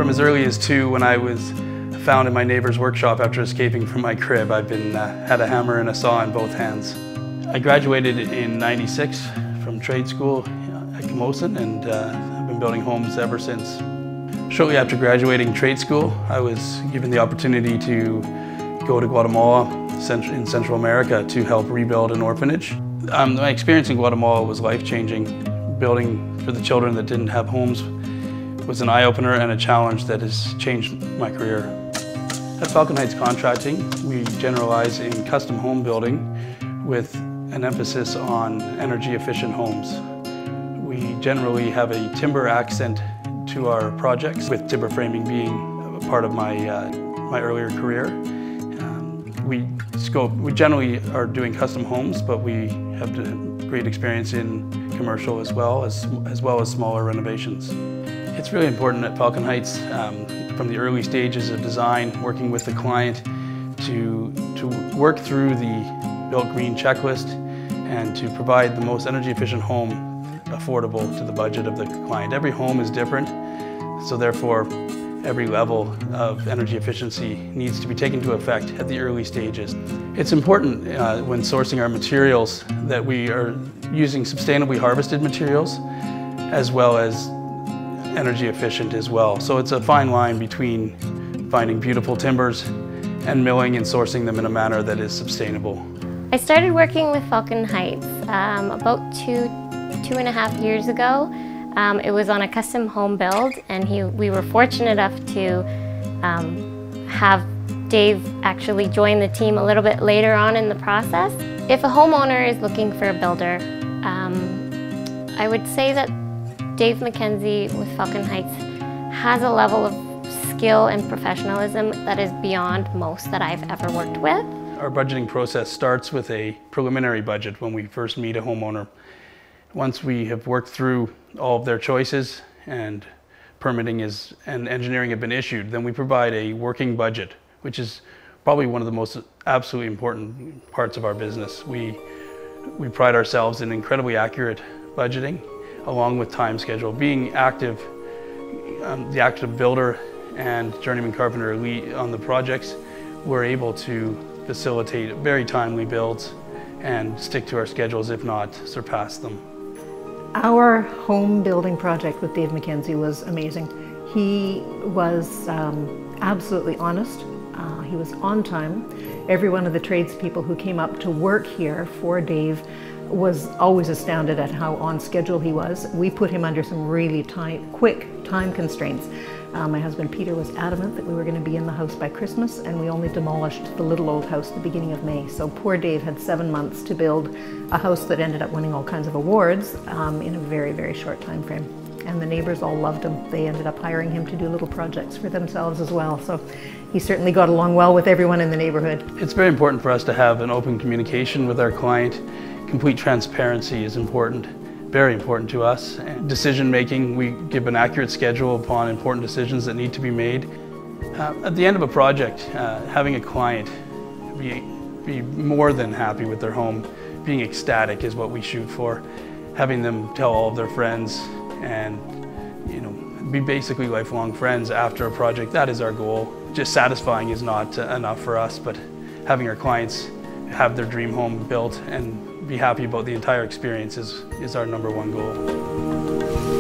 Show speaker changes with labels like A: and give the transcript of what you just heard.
A: From as early as 2, when I was found in my neighbor's workshop after escaping from my crib, I've been had a hammer and a saw in both hands. I graduated in '96 from trade school at Camosun, and I've been building homes ever since. Shortly after graduating trade school, I was given the opportunity to go to Guatemala in Central America to help rebuild an orphanage. My experience in Guatemala was life-changing. Building for the children that didn't have homes was an eye-opener and a challenge that has changed my career. At Falcon Heights Contracting, we generalize in custom home building with an emphasis on energy-efficient homes. We generally have a timber accent to our projects, with timber framing being a part of my earlier career. We generally are doing custom homes, but we have great experience in commercial as well as smaller renovations. It's really important at Falcon Heights, from the early stages of design, working with the client to work through the Built Green checklist and to provide the most energy efficient home affordable to the budget of the client. Every home is different, so therefore every level of energy efficiency needs to be taken into effect at the early stages. It's important when sourcing our materials that we are using sustainably harvested materials as well as energy efficient as well. So it's a fine line between finding beautiful timbers and milling and sourcing them in a manner that is sustainable.
B: I started working with Falcon Heights about two and a half years ago. It was on a custom home build, and we were fortunate enough to have Dave actually join the team a little bit later on in the process. If a homeowner is looking for a builder, I would say that Dave McKenzie with Falcon Heights has a level of skill and professionalism that is beyond most that I've ever worked with.
A: Our budgeting process starts with a preliminary budget when we first meet a homeowner. Once we have worked through all of their choices and permitting and engineering have been issued, then we provide a working budget, which is probably one of the most absolutely important parts of our business. We pride ourselves in incredibly accurate budgeting along with time schedule. Being active, the active builder and journeyman carpenter lead on the projects, we're able to facilitate very timely builds and stick to our schedules, if not surpass them.
C: Our home building project with Dave McKenzie was amazing. He was absolutely honest. He was on time. Every one of the tradespeople who came up to work here for Dave was always astounded at how on schedule he was. We put him under some really quick time constraints. My husband Peter was adamant that we were going to be in the house by Christmas, and we only demolished the little old house at the beginning of May. So poor Dave had 7 months to build a house that ended up winning all kinds of awards in a very, very short time frame. And the neighbors all loved him. They ended up hiring him to do little projects for themselves as well. So he certainly got along well with everyone in the neighborhood.
A: It's very important for us to have an open communication with our client. Complete transparency is important. Very important to us. Decision making, we give an accurate schedule upon important decisions that need to be made. At the end of a project, having a client be more than happy with their home, being ecstatic is what we shoot for. Having them tell all of their friends and be basically lifelong friends after a project, that is our goal. Just satisfying is not enough for us, but having our clients have their dream home built and be happy about the entire experience is our #1 goal.